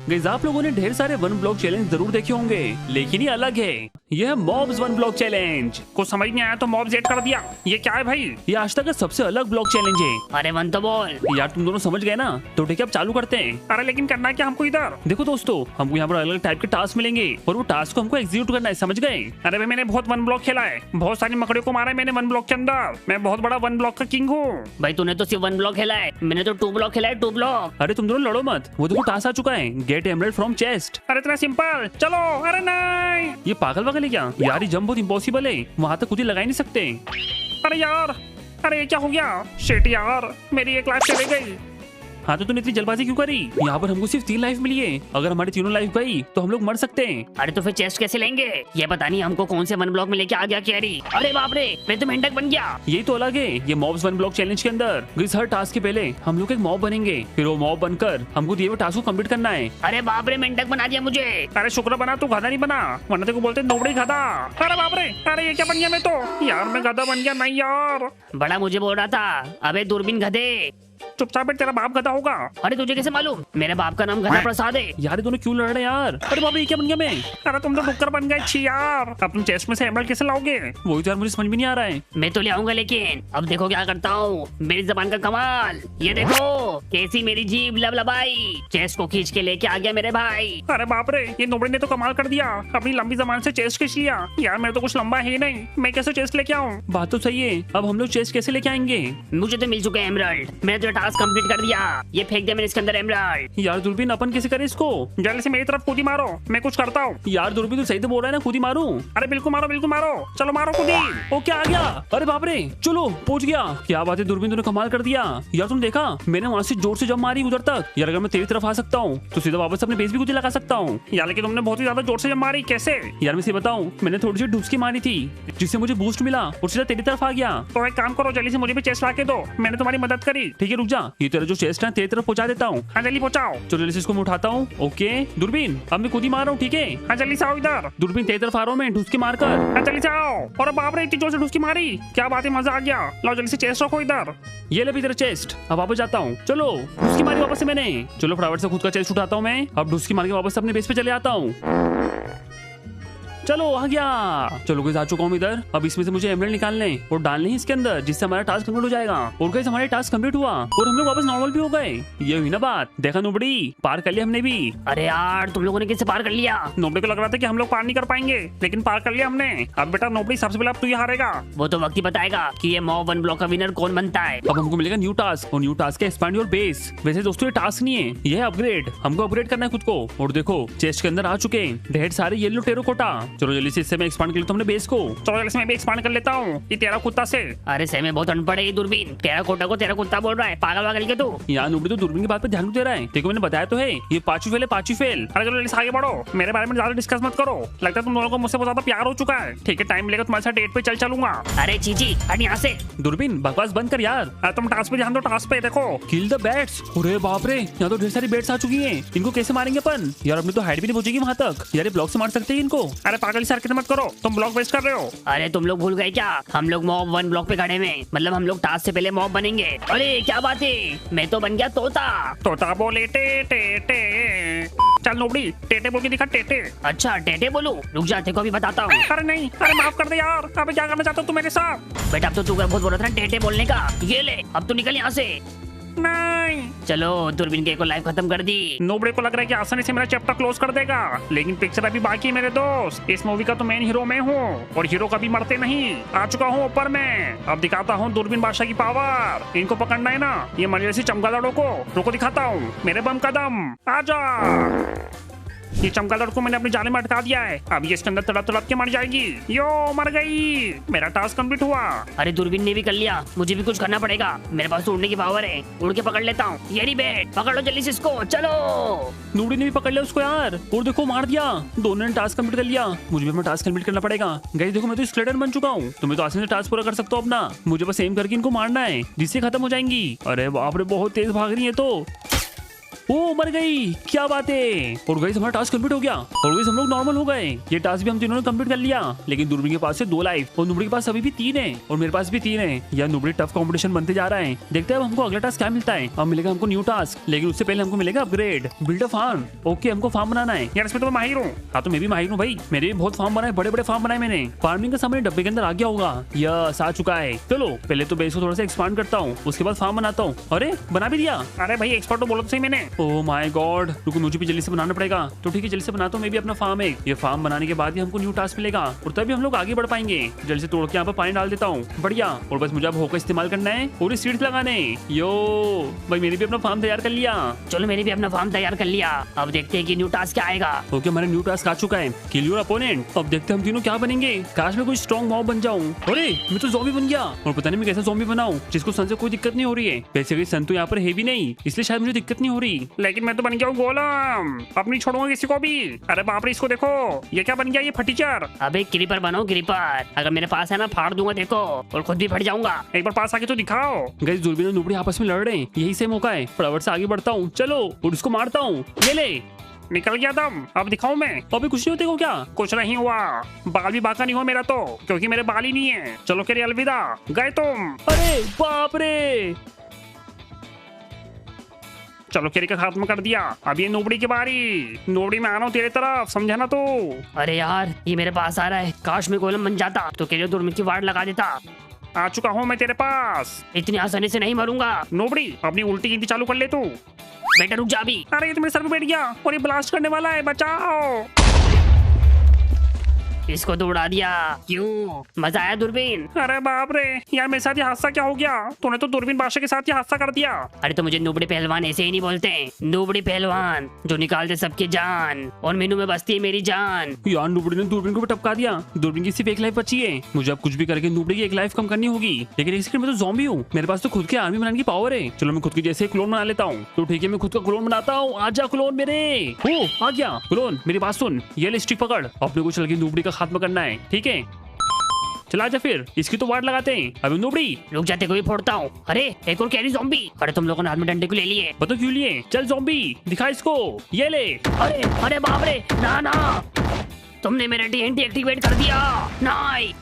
Guys आप लोगों ने ढेर सारे वन ब्लॉक चैलेंज जरूर देखे होंगे, लेकिन ये अलग है। यह है मॉब्स वन ब्लॉक चैलेंज। कुछ समझ नहीं आया तो मॉब्स ऐड कर दिया। ये क्या है भाई? ये आज तक का सबसे अलग ब्लॉक चैलेंज है। अरे वन तो बोल यार तुम दोनों समझ गए ना, तो ठीक है अब चालू करते हैं। अरे लेकिन करना क्या हमको इधर? देखो दोस्तों, हमको यहाँ पर अलग टाइप के टास्क मिलेंगे और वो टास्क को हमको एग्जीक्यूट करना है, समझ गए? अरे भाई मैंने बहुत वन ब्लॉक खेला है, बहुत सारी मकड़ियों को मारा है मैंने वन ब्लॉक के अंदर। मैं बहुत बड़ा वन ब्लॉक का किंग हूँ। भाई तूने तो सिर्फ वन ब्लॉक खेला है, मैंने तो 2 ब्लॉक खेला है 2 ब्लॉक। अरे तुम दोनों लड़ो मत, वो देखो टास्क आ चुका है, गेट एमराल्ड फ्रॉम चेस्ट। अरे इतना सिंपल, चलो। अरे नहीं, ये पागल वागल है क्या यार? ये जंप बहुत इम्पॉसिबल है, वहाँ तक खुद ही लगा ही नहीं सकते। अरे यार, अरे ये क्या हो गया? शिट यार, मेरी एक लाइफ चली गई। हाँ तो तूने इतनी जल्दबाजी क्यों करी? यहाँ पर हमको सिर्फ 3 लाइफ मिली है, अगर हमारी तीनों लाइफ गई तो हम लोग मर सकते हैं। अरे तो फिर चेस्ट कैसे लेंगे? ये पता नहीं हमको कौन से वन ब्लॉक में लेके आ गया कैरी। अरे बाप रे, मैं तो मेंढक बन गया। यही तो अलग है ये मॉब्स वन ब्लॉक चैलेंज के अंदर। इस हर टास्क के पहले हम लोग एक मॉब बनेंगे, फिर वो मॉब बनकर हमको दिए हुए टास्क को कंप्लीट करना है। अरे बाप रे, मेंढक बना दिया मुझे। अरे शुक्र बना तू गधा नहीं बना, वरना तेरे को बोलते नोबड़ी गधा। अरे बाप रे, अरे ये क्या बन गया? मैं तो यार मैं गधा बन गया। नहीं यार, बड़ा मुझे बोल रहा था। अबे दूरबीन गधे, चुपचाप बैठ, तेरा बाप गधा होगा। अरे तुझे कैसे मालूम? मेरे बाप का नाम गधा प्रसाद है। यार ये दोनों क्यों लड़ रहे हैं यार? अरे बाबा ये क्या बन गया मैं? अरे तुम तो डुक्कर बन गए। छी यार, अब तुम चेस्ट में से एमराल्ड कैसे लाओगे? वही तो यार मुझे समझ में नहीं आ रहा है। मैं तो ले आऊंगा, लेकिन अब देखो क्या करता हूँ। मेरी जबान का कमाल, ये देखो कैसी मेरी जीभ लबलबाई। चेस्ट को खींच के लेके आ गया मेरे भाई। अरे बाप रे, ये नोबड़ी ने तो कमाल कर दिया, अपनी लंबी जबान से चेस्ट खींच लिया। यार मेरे तो कुछ लंबा है ही नहीं, मैं कैसे चेस्ट लेके आऊँ? बात तो सही है, अब हम लोग चेस्ट कैसे लेके आएंगे? मुझे तो मिल चुके हैं एमराल्ड, मैंने तो टास्क कंप्लीट कर दिया। ये फेंक दिया मैंने इसके अंदर एमराल्ड। यार दूरबीन अपन कैसे करें इसको? जल्दी से मेरी तरफ कूदी मारो, मैं कुछ करता हूँ। यार दूरबीन तो सही तो बोल रहा है ना, खुद ही मारूं? अरे बिल्कुल मारो, बिल्कुल मारो, चलो मारो कूदी। ओ क्या आ गया? अरे बाप रे, चलो पहुंच गया। क्या बात है दूरबीन, तूने कमाल कर दिया। यार तुम देखा, मैंने वहाँ से जोर से जंप मारी उधर तक। यार अगर मैं तेरी तरफ आ सकता हूँ तो सीधा वापस अपने बेस भी खुद ही लगा सकता हूँ। यार लेकिन तुमने बहुत ही ज्यादा जोर से जंप मारी, कैसे? यार मैं से बताऊं, मैंने थोड़ी सी डुबकी मारी थी जिससे मुझे बूस्ट मिला और सीधा तेरी तरफ आ गया। तो एक काम करो, जल्दी से मुझे भी चेस्ट ला के दो, मैंने तुम्हारी मदद करी। ठीक है रुक जा, ये तेरा जो चेस्ट है तेरी तरफ पहुंचा देता हूँ। हाँ जल्दी पहुंचाओ। चलो जल्दी से इसको मैं उठाता हूँ। ओके दूरबीन, अब मैं खुद ही मार रहा हूँ, ठीक है? हाँ जल्दी से आओ इधर। दूरबीन तेरी तरफ आ रहा हूँ मैं, ढुसके मार कर। हाँ जल्दी से आओ। और बाप रे, इतनी जोर से डुबकी मारी, क्या बात है, मजा आ गया। लाओ जल्दी से चेस्ट रखो इधर। ये ले भी तेरा चेस्ट, अब वापस जाता हूँ। चलो ढुसकी मारी वापस से मैंने। चलो फटाफट से खुद का चेस्ट उठाता हूँ मैं, अब ढुसकी मार के वापस अपने बेस पे चले आता हूँ। चलो आ गया। चलो गाइस आ चुका हूँ इधर। अब इसमें से मुझे एमराल्ड निकालने और डालने हैं इसके अंदर, जिससे हमारा टास्क कंप्लीट हो जाएगा। और गाइस हमारे टास्क कंप्लीट हुआ और हम लोग वापस नॉर्मल भी हो गए। ये हुई ना बात, देखा नोबड़ी, पार कर लिया हमने भी। अरे यार तुम लोगों ने कैसे पार कर लिया? नोबड़ी को लग रहा था कि हम लोग पार नहीं कर पाएंगे, लेकिन पार कर लिया हमने। अब बेटा नोबड़ी, सबसे पहले अब तू ही हारेगा। वो तो वक्त ही बताएगा कि ये मॉब वन ब्लॉक का विनर कौन बनता है। अब हमको मिलेगा न्यू टास्क, और न्यू टास्क है एक्सपैंड योर बेस। वैसे दोस्तों ये टास्क नहीं है, ये है अपग्रेड। हमको अपग्रेड करना है खुद को। और देखो चेस्ट के अंदर आ चुके हैं ढेर सारे येलो टेराकोटा। चलो जल्दी से इससे मैं एक्सपांड कर लेता हूं अपने बेस को। चलो जल्दी से मैं भी एक्सपांड कर लेता हूँ ये तेरा कुत्ता से। अरे सही में बहुत अनपढ़ है ये दूरबीन, तेरा कोटा को तेरा कुत्ता बोल रहा है, पागल वागल के तू। यहाँ नोबड़ी तो दूरबीन की बात पे ध्यान क्यों दे रहा है? देखो मैंने बताया तो है, ये पांचवी फेल है, पांचवी फेल। अरे चलो जल्दी से आगे बढ़ो, मेरे बारे में ज्यादा डिस्कस मत करो। लगता है तुम दोनों को मुझसे बहुत ज्यादा प्यार हो चुका है। ठीक है, टाइम मिलेगा तुम्हारे साथ डेट पे चलूंगा। अरे चीची हट यहाँ से। दूरबीन बकवास बंद कर यार। अरे तुम टास्क पे ध्यान दो, टास्क पे देखो। Kill the bats. अरे बाप रे, यहाँ तो ढेर सारी बैट्स आ चुकी हैं। इनको कैसे मारेंगे अपन? यार अपनी तो हाइट भी नहीं पहुंचेगी वहाँ तक। यार ब्लॉक से मार सकते हैं इनको। अरे पागल से हरकत मत करो, तुम ब्लॉक वेस्ट कर रहे हो। अरे तुम लोग भूल गए क्या, हम लोग मॉब वन ब्लॉक पे खड़े में, मतलब हम लोग टास्क से पहले मॉब बनेंगे। अरे क्या बात है, मैं तो बन गया तोता। तोता बोले टे टे टे। चल नोबड़ी, टेटे बोल के दिखा, टेटे। अच्छा टेटे बोलूं, रुक जा तेरे को भी बताता हूँ। अरे नहीं, अरे माफ कर दे यार। अबे क्या करना चाहते हो तुम मेरे साथ? बेटा अब तो तू बहुत बोल रहा था टेटे बोलने का। ये ले, अब तू निकल यहाँ से। नहीं, चलो दूरबीन के को लाइफ खत्म कर दी। नोबड़ी को लग रहा है कि आसानी से मेरा चैप्टर क्लोज कर देगा, लेकिन पिक्चर अभी बाकी है मेरे दोस्त। इस मूवी का तो मेन हीरो मैं हूँ, और हीरो कभी मरते नहीं। आ चुका हूँ ऊपर में, अब दिखाता हूँ दूरबीन बादशाह की पावर। इनको पकड़ना है ना, ये मलेशिया चमगादड़ों को। रुको दिखाता हूँ, मेरे बम कदम आजा। ये चमगादड़ को मैंने अपने जाले में अटका दिया है, अब ये इसके अंदर तड़प तड़प के मर जाएगी। यो मर गई, मेरा टास्क कंप्लीट हुआ। अरे दूरबीन ने भी कर लिया, मुझे भी कुछ करना पड़ेगा। मेरे पास तो उड़ने की पावर है, उड़ के पकड़ लेता हूँ। ये रही बैट, पकड़ लो जल्दी से इसको, चलो। नोबड़ी ने भी पकड़ लिया उसको यार, और देखो मार दिया। दोनों ने टास्क कंप्लीट कर लिया, मुझे भी अपना टास्क कंप्लीट करना पड़ेगा। गाइस देखो मैं तो स्केलेटन बन चुका हूँ, तुम्हें तो आसानी से टास्क पूरा कर सकता हूँ अपना। मुझे बस एम करके इनको मारना है, जिससे खत्म हो जाएंगी। अरे बाप रे, बहुत तेज भाग रही है तो। ओ मर गई, क्या बात है। और गाइस हमारा टास्क कंप्लीट हो गया और गाइस हम लोग नॉर्मल हो गए। ये टास्क भी हम तीनों ने कंप्लीट कर लिया। लेकिन दूरबीन के पास से 2 लाइफ और नुबड़ी के पास अभी भी 3 है और मेरे पास भी 3 है। यार नुबड़ी टफ कंपटीशन बनते जा रहा है। देखते हैं अब हमको अगला टास्क क्या मिलता है। अब मिलेगा हमको न्यू टास्क, लेकिन उससे पहले हमको मिलेगा upgrade, build a farm. Okay हमको फार्म बनाना है। यार इसमें तो मैं माहिर हूँ। हाँ तो मैं भी माहिर हूँ भाई, मेरे भी बहुत फार्म बनाए, बड़े बड़े फार्म बनाए मैंने। फार्मिंग का सामान डब्बे के अंदर आ गया होगा, यस आ चुका है। चलो पहले तो बेस को थोड़ा सा एक्सपांड करता हूँ, उसके बाद फार्म बनाता हूँ। अरे बना भी दिया। अरे भाई एक्सपर्ट तो बोला तो सही मैंने। ओह माय गॉड, रुको मुझे भी जल्दी से बनाना पड़ेगा। तो ठीक है जल्दी से बनाता हूँ मैं भी अपना फार्म है। ये फार्म बनाने के बाद ही हमको न्यू टास्क मिलेगा और तभी हम लोग आगे बढ़ पाएंगे। जल्दी से तोड़ के यहाँ पर पानी डाल देता हूँ, बढ़िया। और बस मुझे अब हो का इस्तेमाल करना है पूरी सीड्स लगाने। यो भाई मैंने भी अपना फार्म तैयार कर लिया। चलो मैंने भी अपना फार्म तैयार कर लिया। अब देखते हैं कि न्यू टास्क क्या आएगा। ओके हमारा न्यू टास्क आ चुका है, किल योर अपोनेंट। अब देखते हैं हम तीनों क्या बनेंगे। काश मैं कोई स्ट्रॉन्ग मॉब बन जाऊं। अरे मैं तो ज़ॉम्बी बन गया और पता नहीं मैं कैसा ज़ॉम्बी बनाऊं जिसको सन से कोई दिक्कत नहीं हो रही है। वैसे सन तो यहाँ पर है भी नहीं, इसलिए शायद मुझे दिक्कत नहीं हो रही। लेकिन मैं तो बन गया हूँ गोलम, अब नहीं छोड़ूंगा किसी को भी। अरे बाप रे इसको देखो, ये क्या बन गया, ये फटीचर। अबे क्रीपर बनो क्रीपर, अगर मेरे पास है ना फाड़ दूंगा देखो, और खुद भी फट जाऊंगा। एक बार पास आके तो दिखाओ। गाइस दूरबीन और नुबड़ी आपस में लड़ रहे हैं, यही से मौका है। फटाफट से आगे बढ़ता हूँ, चलो और उसको मारता हूँ। ये ले निकल गया दम, अब दिखाऊं मैं। अभी कुछ नहीं होते को क्या? कुछ नहीं हुआ, बाल भी बाका नहीं हुआ मेरा तो, क्योंकि मेरे बाल ही नहीं है। चलो के लिए अलविदा, गए तुम। अरे बाप रे, चलो केरी का खात्मा कर दिया। अब ये नोबड़ी की बारी, नोबड़ी में आ रहा हूँ तेरे तरफ, समझा ना तू। अरे यार ये मेरे पास आ रहा है, काश मैं गोलम बन जाता तो केरियो दूरबीन की वार्ड लगा देता। आ चुका हूँ मैं तेरे पास। इतनी आसानी से नहीं मरूंगा। नोबड़ी अपनी उल्टी गिनती चालू कर ले तू। बेटा रुक जा अभी। अरे ये तो मेरे सर पे बैठ गया और ये ब्लास्ट करने वाला है, बचाओ। इसको तो उड़ा दिया। क्यों, मजा आया दूरबीन? अरे बाप रे यार, मेरे साथ ये हादसा क्या हो गया? तूने तो दूरबीन बादशाह के साथ ये हादसा कर दिया। अरे तो मुझे नूबड़ी पहलवान ऐसे ही नहीं बोलते, नूबड़ी पहलवान जो निकालते सबकी जान, और मेनू में बसती है मेरी जान। यार नुबड़ी ने दूरबीन को भी टपका दिया। दूरबीन की सिर्फ 1 लाइफ बची है, मुझे अब कुछ भी करके नुबड़ी की 1 लाइफ कम करनी होगी। लेकिन एक सेकंड, मैं तो ज़ॉम्बी हूँ, मेरे पास तो खुद के आर्मी बनाने की पावर है। चलो मैं खुद की जैसे क्लोन बना लेता हूँ। तो ठीक है मैं खुद का क्लोन बनाता हूँ। आजा क्लोन मेरे। ओ आ गया क्लोन, मेरी बात सुन, ये ले स्टिक पकड़, अपने को चल के नुबड़ी का खात्मा करना है, ठीक है? चला जा फिर, इसकी तो वार्ड लगाते हैं। अभी नुबड़ी रुक जाते को भी फोड़ता हूँ। अरे एक और कैरी ज़ॉम्बी। अरे तुम लोगों ने हाथ में डंडे को ले लिए। पता क्यों लिए? चल ज़ॉम्बी दिखा इसको, ये ले। अरे अरे बाप रे, ना ना, तुमने मेरा TNT एक्टिवेट कर दिया। नहीं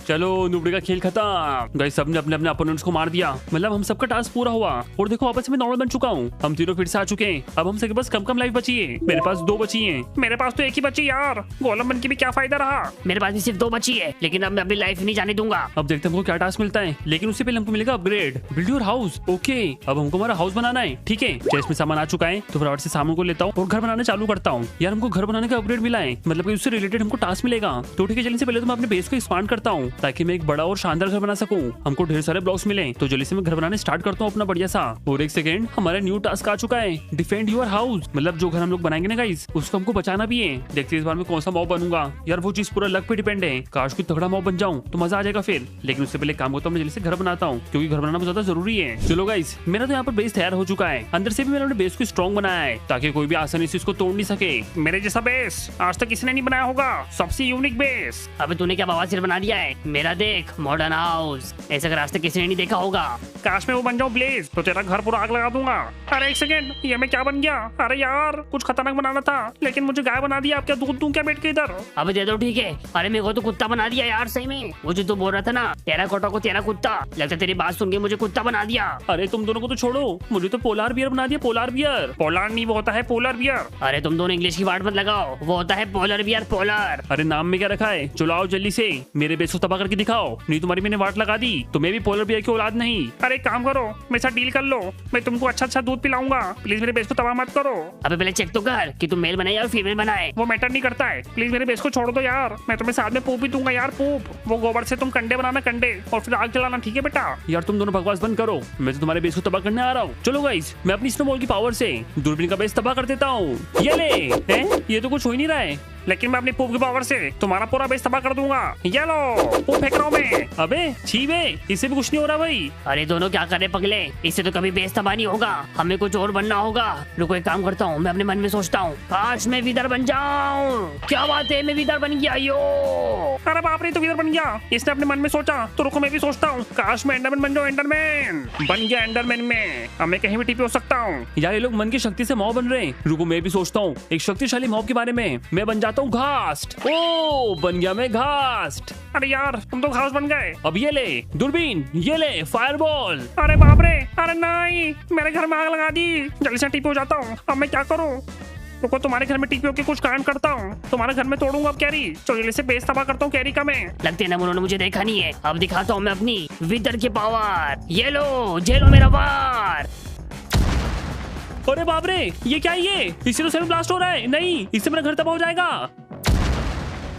चलो नुबड़ी का खेल खत्म। गाइस सबने अपने अपने अपोनेंट्स को मार दिया, मतलब हम सबका टास्क पूरा हुआ। और देखो वापस मैं नॉर्मल बन चुका हूँ, हम तीनों फिर से आ चुके हैं। अब हम सबके पास कम कम लाइफ बची है, मेरे पास 2 बची हैं। मेरे पास तो एक ही बची यार, गोलम बन के भी क्या फायदा रहा। मेरे पास भी सिर्फ 2 बची है, लेकिन अब मैं अपनी लाइफ नहीं जाने दूंगा। अब देखते हैं हमको क्या टास्क मिलता है, लेकिन उससे पहले हमको मिलेगा upgrade, build your house. Okay अब हमको हमारा हाउस बनाना है, ठीक है? चेस्ट में सामान आ चुका है, तो फटाफट से सामान को लेता हूँ और घर बनाना चालू करता हूँ। यार हमको घर बनाने का अपग्रेड मिला है, मतलब उससे रिलेटेड हमको टास्क मिलेगा। तो ठीक है जल्दी से पहले तो मैं अपने बेस को एक्सपांड करता हूँ, ताकि मैं एक बड़ा और शानदार घर बना सकूं। हमको ढेर सारे ब्लॉक्स मिले, तो जल्दी से मैं घर बनाने स्टार्ट करता हूँ अपना बढ़िया सा। और एक सेकंड, हमारा न्यू टास्क आ चुका है, डिफेंड योर हाउस। मतलब जो घर हम लोग बनाएंगे ना गाइस, उसको हमको बचाना भी है। देखते हैं इस बार मैं कौन सा मॉब बनूंगा। यार वो चीज पूरा लक पे डिपेंड है, काश कोई तगड़ा मॉब बन जाऊं तो मजा आ जाएगा फिर। लेकिन उससे पहले काम करता हूँ, मैं जल्दी से घर बनाता हूँ, क्योंकि घर बनाना बहुत ज्यादा जरूरी है। चलो गाइस मेरा तो यहाँ पर बेस तैयार हो चुका है, अंदर से भी मैंने अपने बेस को स्ट्रॉन्ग बनाया है, ताकि कोई भी आसानी से इसको तोड़ नहीं सके। मेरे जैसा बेस आज तक किसी ने नहीं बनाया होगा, सबसे यूनिक बेस। अबे तूने क्या बवासीर बना दिया है? मेरा देख मॉडर्न हाउस, ऐसा रास्ते किसी ने नहीं देखा होगा। काश मैं वो बन जाऊं ब्लेज, तो तेरा घर पूरा आग लगा दूंगा। अरे एक सेकंड, ये मैं क्या बन गया? अरे यार कुछ खतरनाक बनाना था, लेकिन मुझे गाय बना दिया। अब क्या दूध दूं क्या बैठ के इधर? अबे दे दो ठीक है। अरे मेरे को तो कुत्ता बना दिया यार, सही में। वो जो तू बोल रहा था ना, तेरा कोटा को तेरा कुत्ता, लगता है तेरी बात सुन के मुझे कुत्ता बना दिया। अरे तुम दोनों को तो छोड़ो, मुझे तो पोलार बियर बना दिया, पोलार बियर। पोलार नहीं, वो होता है पोलर बियर। अरे तुम दोनों इंग्लिश की वर्ड मत लगाओ, वो होता है पोलर बियर, पोलर। अरे नाम में क्या रखा है? चलो आओ जल्दी से मेरे बेस को तबाह करके दिखाओ, नहीं तुम्हारी मैंने वाट लगा दी तो मैं भी पोलर बियर की औलाद नहीं। अरे एक काम करो, मेरे साथ डील कर लो, मैं तुमको अच्छा दूध पिलाऊंगा। प्लीज मेरे बेस को तबाह मत करो। अबे पहले चेक तो कर कि तुम मेल बनाए या फीमेल बनाए। वो मैटर नहीं करता है, प्लीज मेरे बेस को छोड़ दो यार। मैं तुम्हें साथ में पूप भी दूंगा यार, पूप। वो गोबर से तुम कंडे बनाना, कंडे, और फिर आग जलाना, ठीक है बेटा? यार तुम दोनों बकवास बंद करो, मैं तो तुम्हारे बेस को तबाह करने आ रहा हूँ। चलो गाइस मैं अपनी स्नोबॉल की पावर से दूरबीन का बेस तबाह कर देता हूँ। ये ले, ये तो कुछ हो ही नहीं रहा है। लेकिन मैं अपनी पूप की पावर से तुम्हारा पूरा बेस तबाह कर दूंगा। ये लो, वो फेंक रहा हूँ मैं। अबे छी बे, इससे भी कुछ नहीं हो रहा भाई। अरे दोनों क्या कर रहे पगले, इससे तो कभी बेस तबाह नहीं होगा, हमें कुछ और बनना होगा। रुको एक काम करता हूँ, मैं अपने मन में सोचता हूँ, काश मैं विदर बन जाऊँ। क्या बात है, मैं विदर बन गया यो। अरे बाप रे, तो किधर बन गया? इसने अपने मन में सोचा, तो रुको मैं भी सोचता हूँ, काश मैं एंडरमैन बन जाऊँ। एंडरमैन बन गया, एंडरमैन में अब मैं कहीं भी टीपी हो सकता हूँ। यार ये लोग मन की शक्ति से मॉब बन रहे हैं। रुको मैं भी सोचता हूँ एक शक्तिशाली मॉब के बारे में। मैं बन जाता हूँ घास्ट। ओ बन गया मैं घास्ट। अरे यार, तुम तो घास बन गए। अब ये ले दूरबीन, ये ले फायरबॉल। अरे बाप रे, अरे नहीं, मेरे घर में आग लगा दी। जल्दी से टीपी हो जाता हूँ। अब मैं क्या करूँ? रुको, तुम्हारे घर में टीपी होके कुछ कांड करता हूँ। तुम्हारे घर में तोड़ूंगा अब कैरी। चलो जल्दी से बेस तबाह करता हूँ कैरी का मैं। लगते है ना उन्होंने मुझे देखा नहीं है। अब दिखाता हूँ मैं अपनी विदर की पावर। ये लो, झेलो मेरा वार। अरे बाप रे, ये क्या है ये? इससे तो सेवन ब्लास्ट हो रहा है। नहीं, इससे मेरा घर तबाह हो जाएगा।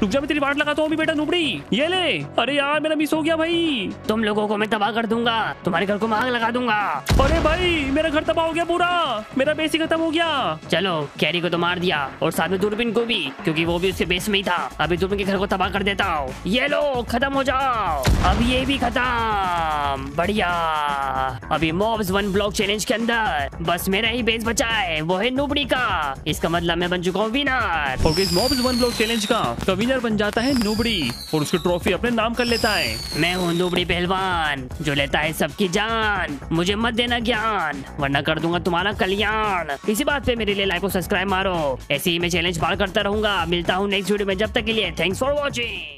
रुक जा, मैं तेरी वाट लगाता हूँ अभी बेटा नुबड़ी। ये ले। अरे यार मेरा मिस हो गया भाई। तुम लोगों को मैं तबाह कर दूंगा, तुम्हारे घर को मैं आग लगा दूंगा। अरे भाई मेरा घर तबाह हो गया पूरा, मेरा बेस ही खत्म हो गया। चलो कैरी को तो मार दिया और साथ में दूरबीन को भी, क्योंकि वो भी उसके बेस में ही था। अभी दूरबीन के घर को तबाह कर देता हूँ। ये लो, खत्म हो जाओ। अब ये भी खत्म, बढ़िया। अभी मॉब्स 1 ब्लॉक चैलेंज के अंदर बस मेरा ही बेस बचा है, वो है नुबड़ी का। इसका मतलब मैं बन चुका हूँ विनर। और इस मॉब्स 1 ब्लॉक चैलेंज का विनर बन जाता है नुबड़ी और उसकी ट्रॉफी अपने नाम कर लेता है। मैं हूँ नुबड़ी पहलवान, जो लेता है सबकी जान। मुझे मत देना ज्ञान, वरना कर दूंगा तुम्हारा कल्याण। इसी बात पे मेरे लिए लाइक और सब्सक्राइब मारो। ऐसे ही मैं चैलेंज पार करता रहूंगा। मिलता हूँ नेक्स्ट वीडियो में, जब तक के लिए थैंक्स फॉर वॉचिंग।